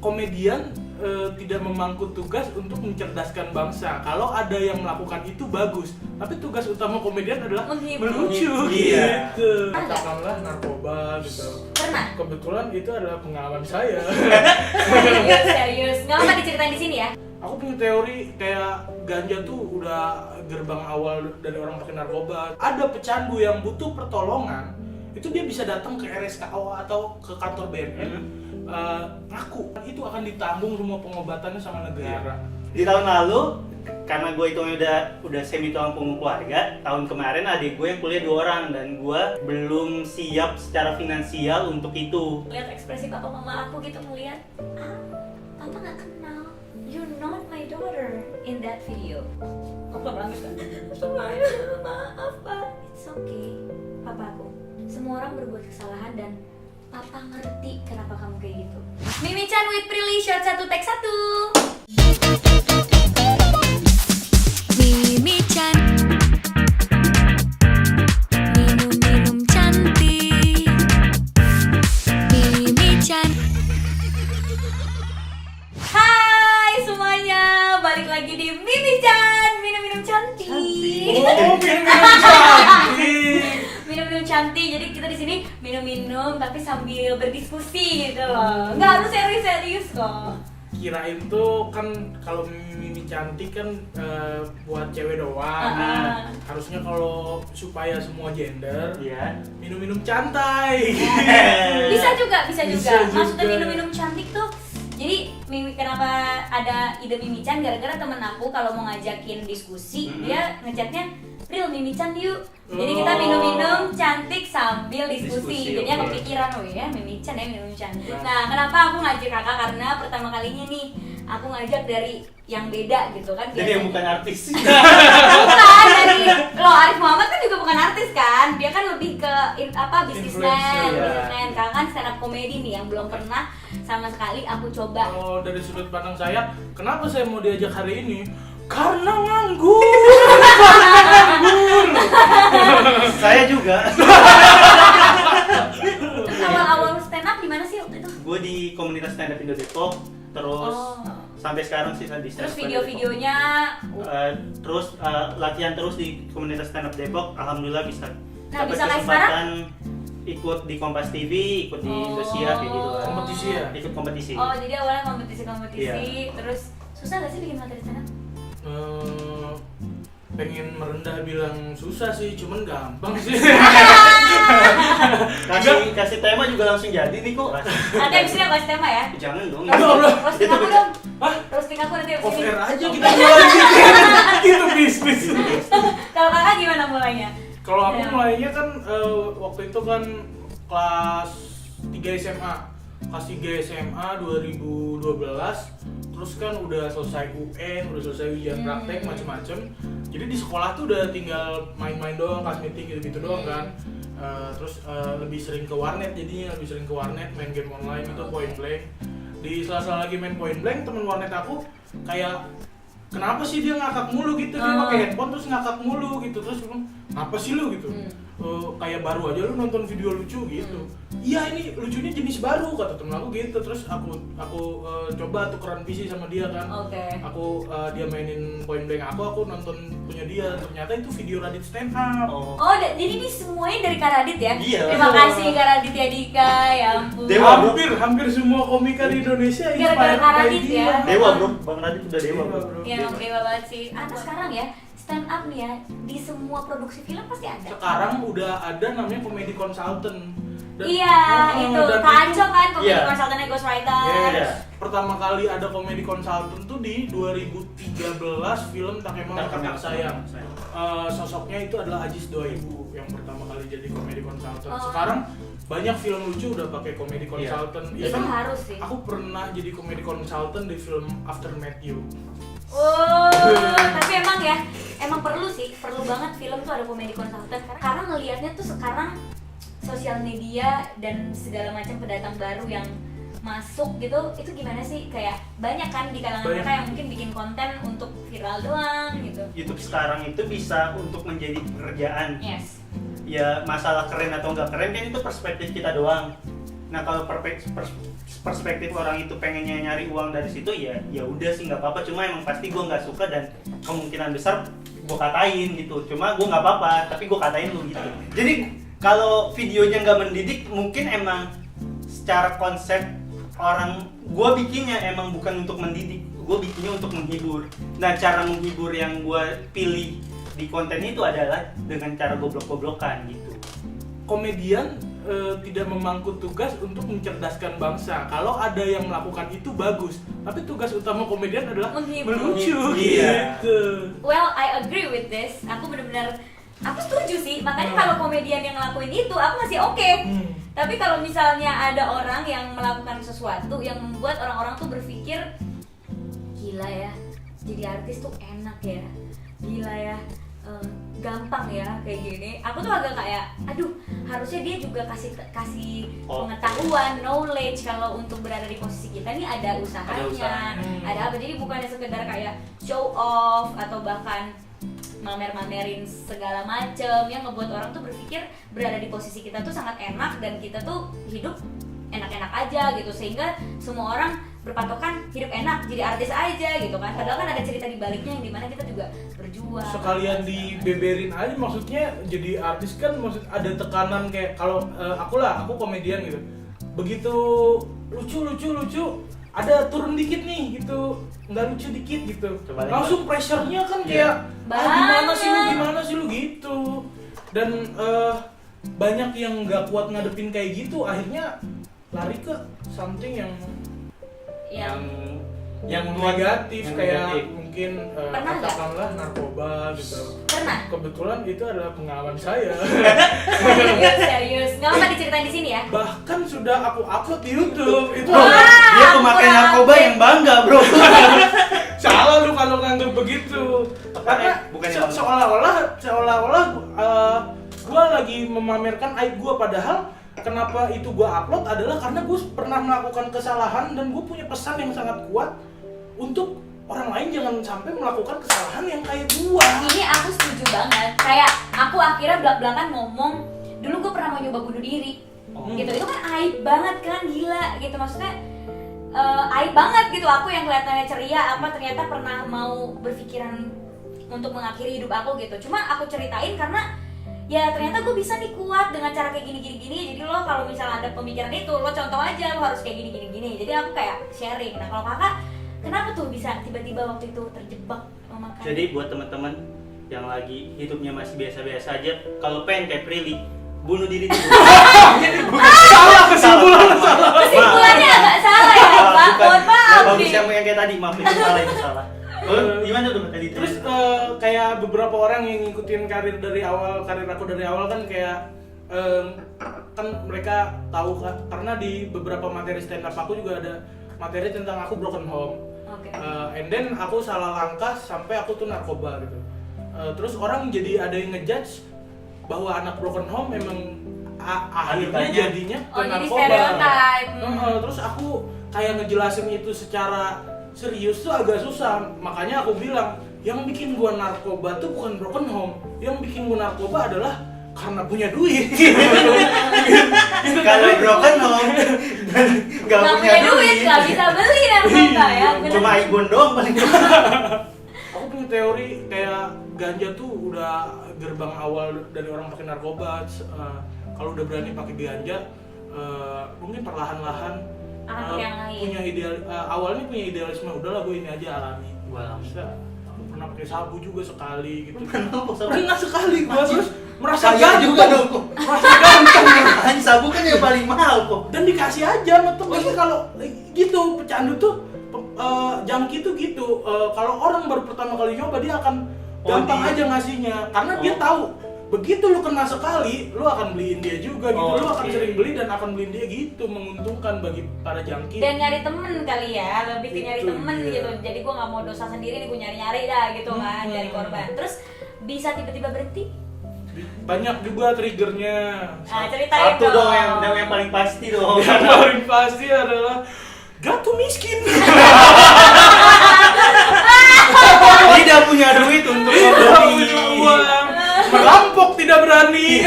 komedian tidak memangku tugas untuk mencerdaskan bangsa. Kalau ada yang melakukan itu bagus, tapi tugas utama komedian adalah melucu. Iya. Gitu. Katakanlah narkoba gitu. Pernah? Kebetulan itu adalah pengalaman saya. Serius. Nggak apa diceritain di sini ya? Aku punya teori kayak ganja tuh udah gerbang awal dari orang pakai narkoba. Ada pecandu yang butuh pertolongan, itu dia bisa datang ke RSKO atau ke kantor BNN. Ngaku itu akan ditanggung semua pengobatannya sama negara. Di tahun lalu, karena gue itu udah semi tulang punggung keluarga, tahun kemarin adik gue yang kuliah 2 orang dan gue belum siap secara finansial untuk itu. Lihat ekspresi papa mama aku gitu ngeliat, papa nggak kenal, you're not my daughter in that video. Aku nangis kan, maaf pak, it's okay, papaku. Semua orang berbuat kesalahan dan papa ngerti kenapa kamu kayak gitu. Mimi-chan with Prilly, shot 1 take 1. Mimi-chan, minum-minum cantik. Mimi-chan. Hai semuanya, balik lagi di Mimi-chan, minum-minum cantik. Oh, minum-minum cantik. Minum-minum cantik, jadi kita di sini minum-minum tapi sambil berdiskusi gitu loh. Nggak harus serius-serius kok. Kirain tuh kan kalau Mimi cantik kan buat cewek doang. Ah. Harusnya kalau supaya semua gender Iya. minum-minum cantai. Bisa juga. Bisa Maksudnya juga. minum-minum cantik tuh. Jadi Mimi, kenapa ada ide Mimi-chan? Gara-gara temen aku kalau mau ngajakin diskusi, dia ngechatnya Pril Mimi-chan yuk. Jadi kita minum-minum cantik sambil diskusi. Diskusi, Jadinya oke. kepikiran, oh ya Mimi-chan ya minum-chan. Nah. Nah, kenapa aku ngajak kakak? Karena pertama kalinya nih aku ngajak dari yang beda gitu kan. Jadi yang bukan artis. Bukan dari lo Arif Muhammad kan juga bukan artis kan, dia kan lebih ke businessman. Influencer. Kakak kan stand up comedy nih yang belum pernah sama sekali aku coba. Kalau dari sudut pandang saya, kenapa saya mau diajak hari ini? Karena nganggur. Saya juga. Terus awal-awal stand up di mana sih waktu itu? Gue di komunitas stand up Indo Depok, terus Oh. sampai sekarang sih di stand Terus up video-videonya terus latihan terus di komunitas stand up Depok. Alhamdulillah bisa Nah, dapat bisa kayak kesempatan ikut di Kompas TV, ikut di Oh. Indosiar kayak gitu kan. Kompetisi ya? Ikut kompetisi. oh jadi awalnya kompetisi, Iya. terus susah gak sih bikin materi stand up? Pengen merendah bilang susah sih, cuman gampang sih. Kasih tema juga langsung jadi nih kok. Nanti abis ini aku kasih tema ya. Jangan dong. Roasting aku dong. Hah? Roasting aku nanti abis Off ini. air aja kita mulai gitu bisnis. Kalau kakak gimana mulainya? Kalau aku Ya. mulainya kan waktu itu kan kelas 3 SMA. Kelas 3 SMA 2012. Terus kan udah selesai UN, udah selesai ujian praktek macem-macem. Jadi di sekolah tuh udah tinggal main-main doang, kelas meeting gitu-gitu doang kan. Terus lebih sering ke warnet, jadinya lebih sering ke warnet, main game online itu Point Blank. Di sela-sela lagi main Point Blank, temen warnet aku kayak kenapa sih dia ngakak mulu gitu, dia pakai headphone terus ngakak mulu gitu, terus bilang apa sih lu gitu, kayak baru aja lu nonton video lucu gitu. Iya ini lucunya jenis baru kata temen aku gitu, terus aku coba tukeran PC sama dia kan. Oke. Aku dia mainin Point Blank aku nonton punya dia, ternyata itu video Radit stand up. Oh, jadi ini semuanya dari Kak Radit ya? Iya. Terima kasih Kak Raditya Dika, ya ampun. Dewa, bro. Hampir semua komika di Indonesia Gara-gara inspired Kak by Radit dia. ya. Dewa bro, Bang Radit udah dewa bro. Iya, emang dewa banget sih. Anak sekarang ya, stand up nih ya, di semua produksi film pasti ada. Sekarang udah ada namanya komedi consultant. Iya, itu dan Kaco kan, komedi Iya. konsultannya Ghostwriter. Yes. Pertama kali ada komedi consultant tuh di 2013 film Takemon Kakak Sayang. Sosoknya itu adalah Ajis 2000 yang pertama kali jadi komedi consultant. Oh. Sekarang banyak film lucu udah pakai komedi consultant. Itu Even harus sih. aku pernah jadi komedi consultant di film After Matthew. Oh, tapi emang ya, emang perlu sih, perlu banget film tuh ada komedi konsultan karena ngelihatnya tuh sekarang sosial media dan segala macam pendatang baru yang masuk gitu, itu gimana sih, kayak banyak kan di kalangan Banyak. mereka yang mungkin bikin konten untuk viral doang gitu. YouTube sekarang itu bisa untuk menjadi pekerjaan. Yes. Ya masalah keren atau nggak keren kan itu perspektif kita doang. Nah kalau perspektif orang itu pengennya nyari uang dari situ, ya udah sih nggak apa-apa. Cuma emang pasti gue nggak suka dan kemungkinan besar gue katain gitu. Cuma gue nggak apa-apa, tapi gue katain lu gitu. Jadi kalau videonya nggak mendidik, mungkin emang secara konsep orang gue bikinnya emang bukan untuk mendidik, gue bikinnya untuk menghibur. Nah, cara menghibur yang gue pilih di konten itu adalah dengan cara goblok-goblokan gitu. Komedian tidak memangku tugas untuk mencerdaskan bangsa. Kalau ada yang melakukan itu bagus, tapi tugas utama komedian adalah Menghibur. melucu. Iya. Gitu. Well, I agree with this. Aku benar-benar aku setuju sih. Makanya kalau komedian yang ngelakuin itu, aku masih oke. Tapi kalau misalnya ada orang yang melakukan sesuatu yang membuat orang-orang tuh berpikir, gila ya, jadi artis tuh enak ya, gila ya, gampang ya kayak gini. Aku tuh agak kayak, aduh, harusnya dia juga kasih pengetahuan, knowledge kalau untuk berada di posisi kita nih ada usahanya, ada apa. Jadi bukannya sekedar kayak show off atau bahkan mamer-mamerin segala macem yang ngebuat orang tuh berpikir berada di posisi kita tuh sangat enak dan kita tuh hidup enak-enak aja gitu, sehingga semua orang berpatokan hidup enak jadi artis aja gitu kan. Padahal kan ada cerita di baliknya yang dimana kita juga berjuang. Sekalian dibeberin aja, maksudnya jadi artis kan maksud ada tekanan kayak kalau aku komedian gitu. Begitu lucu ada turun dikit nih gitu, nggak lucu dikit gitu. Langsung pressure-nya kan kayak gimana sih lu gitu. Dan banyak yang nggak kuat ngadepin kayak gitu, akhirnya lari ke something yang negatif, kayak mungkin katakanlah narkoba gitu. Pernah? Kebetulan itu adalah pengalaman saya. Serius, nggak apa diceritain di sini ya? Bahkan sudah aku upload di YouTube. Itu Dia pemakai narkoba yang bangga, bro. salah lu kalau nganggap begitu. Karena bukannya seolah-olah gua lagi memamerkan aib gua, padahal kenapa itu gua upload adalah karena gua pernah melakukan kesalahan dan gua punya pesan yang sangat kuat untuk orang lain jangan sampai melakukan kesalahan yang kayak gua. Ini aku setuju banget. Kayak aku akhirnya belak-belakan ngomong, dulu gue pernah mau nyoba bunuh diri. Gitu. Itu kan aib banget kan, gila gitu. Maksudnya aib banget gitu. Aku yang kelihatannya ceria ternyata pernah mau berpikiran untuk mengakhiri hidup aku gitu. Cuma aku ceritain karena ya ternyata gue bisa nih kuat dengan cara kayak gini. Jadi lo kalau misalnya ada pemikiran itu, lo contoh aja lo harus kayak gini. Jadi aku kayak sharing. Nah, kalau kakak kenapa tuh bisa tiba-tiba waktu itu terjebak memakan? Jadi buat teman-teman yang lagi hidupnya masih biasa-biasa aja, kalau pengen kayak Prilly, bunuh diri dulu. Salah kesimpulannya. Kesimpulannya agak salah ya, Pak. Mohon maaf Bagus nih. yang kayak tadi, maaf itu salah, itu salah. Gimana tuh tadi? Terus kayak beberapa orang yang ngikutin karir aku dari awal kan kayak kan mereka tahu kan, karena di beberapa materi stand up aku juga ada materi tentang aku broken home. Oke. And then aku salah langkah sampai aku tuh narkoba gitu. Terus orang jadi ada yang ngejudge bahwa anak broken home memang akhirnya jadinya ke jadi narkoba. stereotype. Terus aku kayak ngejelasin itu secara serius tuh agak susah. Makanya aku bilang, yang bikin gua narkoba tuh bukan broken home. Yang bikin gua narkoba adalah karena punya duit. Kalau broken home dan nggak punya duit, nggak bisa beli narkoba ya. Bener. cuma ibon doang paling. Aku punya teori kayak ganja tuh udah gerbang awal dari orang pakai narkoba. Kalau udah berani pakai ganja, mungkin perlahan-lahan awalnya punya idealisme, udahlah gue ini aja alami. Aku pernah pakai sabu juga sekali gitu. Pernah sekali gue, terus merasa ganteng juga dong. Merasa ganteng. Hanya sabu kan yang paling mahal kok. Dan dikasih aja sama temen. Kalau gitu pecandu tuh jangki tuh gitu. Kalau orang baru pertama kali nyoba dia akan gampang aja ngasihnya, karena dia tahu begitu lu kena sekali, lu akan beliin dia juga gitu. Lu akan sering beli dan akan beliin dia gitu, menguntungkan bagi para jangki. Dan nyari temen kali ya, lebih ke nyari Itu temen dia. gitu. Jadi gue nggak mau dosa sendiri nih, gue nyari-nyari dah gitu kan, dari korban. Terus bisa tiba-tiba berhenti? Banyak juga triggernya. Nah, ceritain Satu dong yang paling pasti dong. Yang paling pasti adalah jatuh miskin. Tidak punya duit untuk Tidak membeli. punya uang. Merampok tidak berani.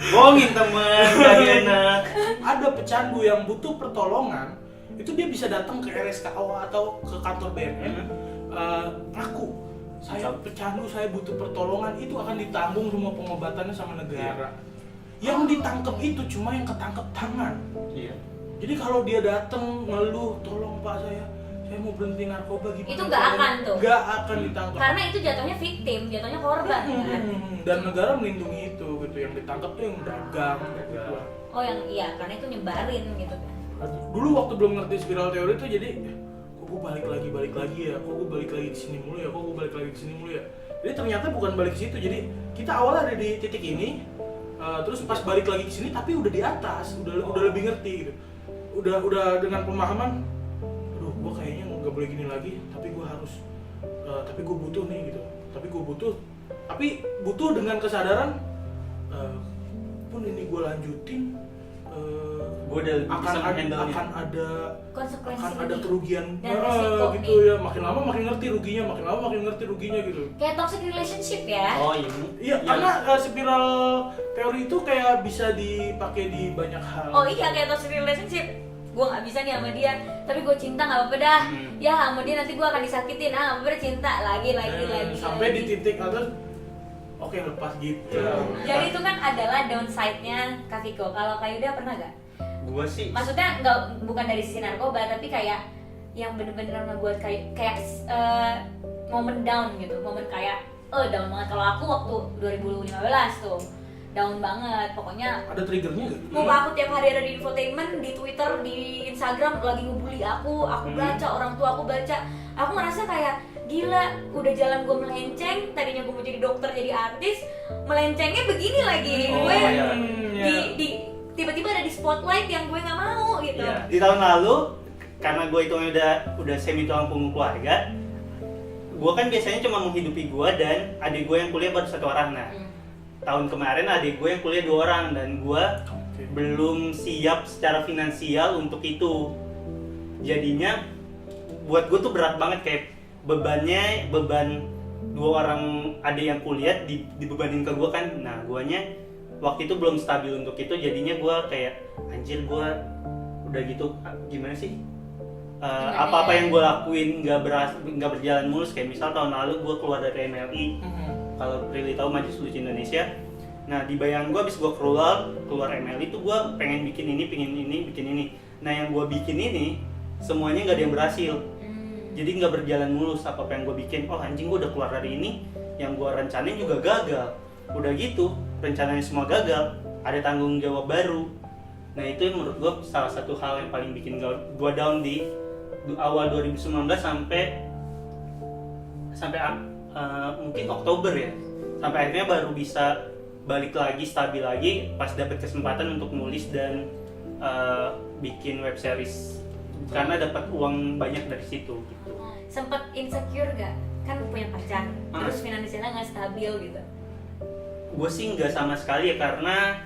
Bohongin temen, gak enak. Ada ada pecandu yang butuh pertolongan, itu dia bisa datang ke RSKO atau ke kantor BNN, ngaku saya pecandu, saya butuh pertolongan, itu akan ditanggung semua pengobatannya sama negara. Yang ditangkap itu cuma yang ketangkep tangan. Iya. Jadi kalau dia datang ngeluh, tolong Pak saya mau berhenti narkoba gimana? Itu nggak akan tuh. Nggak akan ditangkap. Karena itu jatuhnya victim, jatuhnya korban kan. Dan negara melindungi itu gitu. Yang ditangkap tuh yang dagang gitu. Oh yang iya, karena itu nyebarin gitu kan. Dulu waktu belum ngerti spiral teori itu jadi kok gue balik lagi ya, kok gue balik lagi ke sini mulu ya, Jadi ternyata bukan balik ke situ. Jadi kita awalnya ada di titik ini, terus pas balik lagi ke sini tapi udah di atas, udah lebih ngerti gitu. Udah dengan pemahaman, aduh gue kayaknya nggak boleh gini lagi, tapi gue harus, tapi gue butuh nih gitu, tapi butuh dengan kesadaran, pun ini gue lanjutin, Gue udah bisa menghandle akan ada Konsekuensi kerugian dan resiko gitu nih. ya, makin lama makin ngerti ruginya gitu. Kayak toxic relationship ya. Oh ini. Iya, karena spiral teori itu kayak bisa dipakai di banyak hal. Oh iya, kayak toxic relationship. Gue nggak bisa nih sama dia, tapi gue cinta nggak apa-apa dah. Ya sama dia nanti gue akan disakitin, cinta lagi. Sampai di titik atas, oke lepas gitu. Jadi itu kan adalah downside-nya Kak Viko. Kalau Kak Yuda pernah gak? Gue sih. Maksudnya bukan dari sisi narkoba, tapi kayak yang bener-bener ngebuat kayak momen down gitu, momen kayak down banget. Kalau aku waktu 2015 tuh down banget, pokoknya Ada triggernya gak? muka aku tiap hari ada di infotainment, di Twitter, di Instagram lagi ngebully aku baca, orang tua aku baca, aku ngerasa kayak gila, udah jalan gue melenceng, tadinya gue mau jadi dokter, jadi artis, melencengnya begini lagi, gue di tiba-tiba ada di spotlight yang gue nggak mau gitu. Iya. Di tahun lalu, karena gue itu udah semi tulang punggung keluarga, gue kan biasanya cuma menghidupi gue dan adik gue yang kuliah baru 1 orang. Nah, tahun kemarin adik gue yang kuliah 2 orang dan gue belum siap secara finansial untuk itu. Jadinya buat gue tuh berat banget, kayak beban 2 orang adik yang kuliah dibebanin ke gue kan. Nah, guanya waktu itu belum stabil untuk itu, jadinya gue kayak anjir, gue udah gitu gimana sih, apa-apa yang gue lakuin nggak berjalan mulus. Kayak misal tahun lalu gue keluar dari MLI, kalau Prilly tahu Majelis Lucu Indonesia. Nah di bayangan gue abis gue keluar MLI tuh gue pengen bikin ini. Nah yang gue bikin ini semuanya nggak ada yang berhasil, jadi nggak berjalan mulus apa yang gue bikin. Oh anjing, gue udah keluar dari ini, yang gue rencanain juga gagal. Udah gitu rencananya semua gagal, ada tanggung jawab baru. Nah itu yang menurut gue salah satu hal yang paling bikin gue down di awal 2019 sampai mungkin Oktober ya, sampai akhirnya baru bisa balik lagi, stabil lagi pas dapet kesempatan untuk nulis dan bikin web series karena dapat uang banyak dari situ gitu. Sempet insecure gak? Kan punya pacar, terus finansialnya nggak stabil gitu. Gue sih nggak sama sekali ya, karena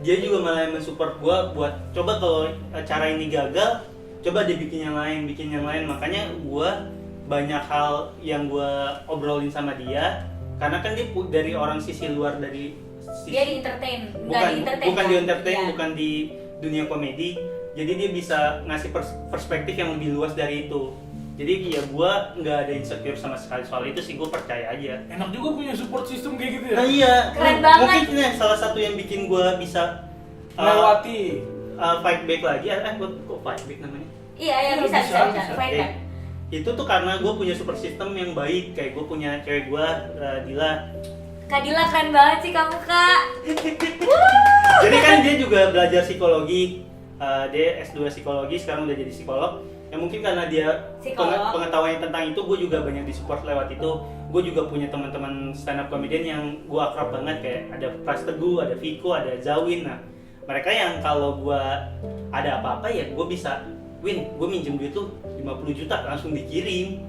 dia juga malah mensupport gue buat coba kalau cara ini gagal, coba dia bikin yang lain. Makanya gue banyak hal yang gue obrolin sama dia, karena kan dia dari orang sisi luar, dari sisi, dia di entertain, bukan di dunia komedi. Jadi dia bisa ngasih perspektif yang lebih luas dari itu. Jadi ya gue nggak ada insecure sama sekali soal itu sih, gue percaya aja. Enak juga punya support system kayak gitu ya. Nah iya, keren banget. Mungkin ini salah satu yang bikin gue bisa melewati fight back lagi. Kok fight back namanya? Iya ya, bisa. Fight back. Itu tuh karena gue punya support system yang baik. Kayak gue punya cewek gue, Dila. Kak Dila keren banget sih kamu, Kak. Jadi kan dia juga belajar psikologi, dia S2 psikologi, sekarang udah jadi psikolog. Ya mungkin karena dia pengetahuan tentang itu, gue juga banyak disupport lewat itu. Gue juga punya teman-teman stand up comedian yang gue akrab banget, kayak ada Pras Teguh, ada Viko, ada Zawin. Nah mereka yang kalau gue ada apa-apa ya gue bisa, Win, gue minjem duit tuh 50 juta langsung dikirim.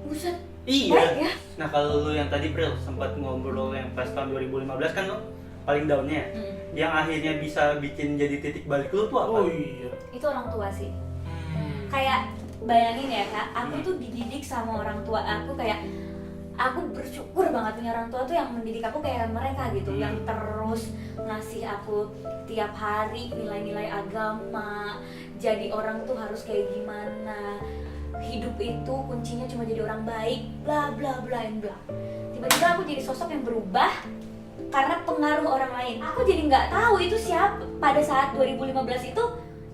Buset. Iya. Baik, ya? Nah kalau lu yang tadi Pril sempat ngobrol yang pas tahun 2015 kan lo paling downnya, yang akhirnya bisa bikin jadi titik balik lu tuh apa? Oh iya. Itu orang tua sih. Kayak bayangin ya Kak, aku tuh dididik sama orang tua aku kayak aku bersyukur banget punya orang tua tuh yang mendidik aku kayak mereka gitu, yang terus ngasih aku tiap hari nilai-nilai agama, jadi orang tuh harus kayak gimana, hidup itu kuncinya cuma jadi orang baik, bla bla bla and bla. Tiba-tiba aku jadi sosok yang berubah karena pengaruh orang lain. Aku jadi nggak tahu itu siapa pada saat 2015 itu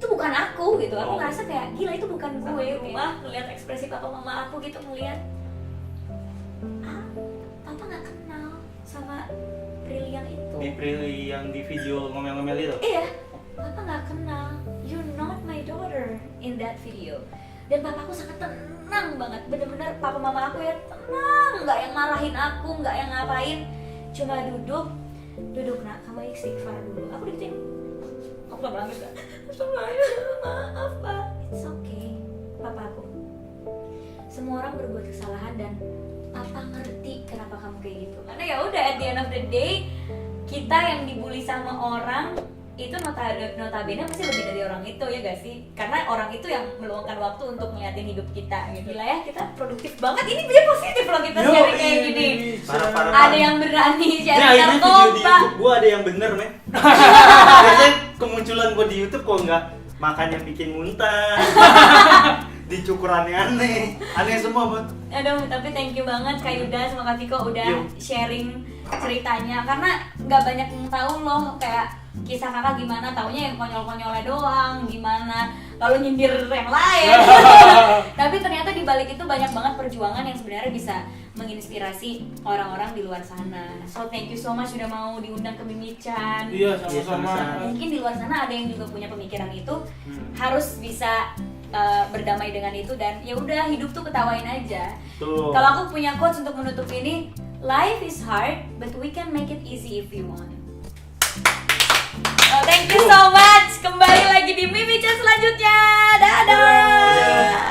bukan aku gitu. Aku ngerasa kayak gila itu bukan gue. Rumah ngeliat ekspresi papa mama aku gitu, ngeliat papa nggak kenal sama Prilly yang itu. Di Prilly yang di video ngomel-ngomel itu? Iya, papa nggak kenal. You're not my daughter in that video. Dan papaku sangat tenang banget, bener-bener papa mama aku ya tenang, nggak yang marahin aku, nggak yang ngapain, cuma duduk nak, kamu istighfar dulu. Aku diketin, aku nggak nangis kan? Maaf pak, it's okay, papaku. Semua orang berbuat kesalahan dan papa ngerti kenapa kamu kayak gitu. Karena ya udah at the end of the day kita yang dibully sama orang itu notabene pasti lebih dari orang itu ya gak sih? Karena orang itu yang meluangkan waktu untuk ngeliatin hidup kita gitu. Gila ya, kita produktif banget. Ini biar positif loh kita sharing kayak gini. Parah. Ada yang berani sharing Nah, ini video di narkoba. YouTube gua ada yang bener, men. Biasanya kemunculan gua di YouTube kok nggak makan yang bikin muntah. Dicukur aneh-aneh. Aneh semua, Bang. Aduh, tapi thank you banget Kak Yuda sama Kak Viko udah sharing ceritanya. Karena nggak banyak yang tahu loh kayak kisah kakak gimana, taunya yang konyol-konyolnya doang, gimana lalu nyindir yang lain. Tapi ternyata di balik itu banyak banget perjuangan yang sebenarnya bisa menginspirasi orang-orang di luar sana. So thank you so much sudah mau diundang ke Mimi-chan. Iya, sama-sama. sama-sama. Mungkin di luar sana ada yang juga punya pemikiran itu, harus bisa berdamai dengan itu dan ya udah hidup tuh ketawain aja. Tuh. Kalau aku punya quotes untuk menutup ini, life is hard but we can make it easy if we want. Thank you so much. Kembali lagi di Mimi-chan selanjutnya. Dadah.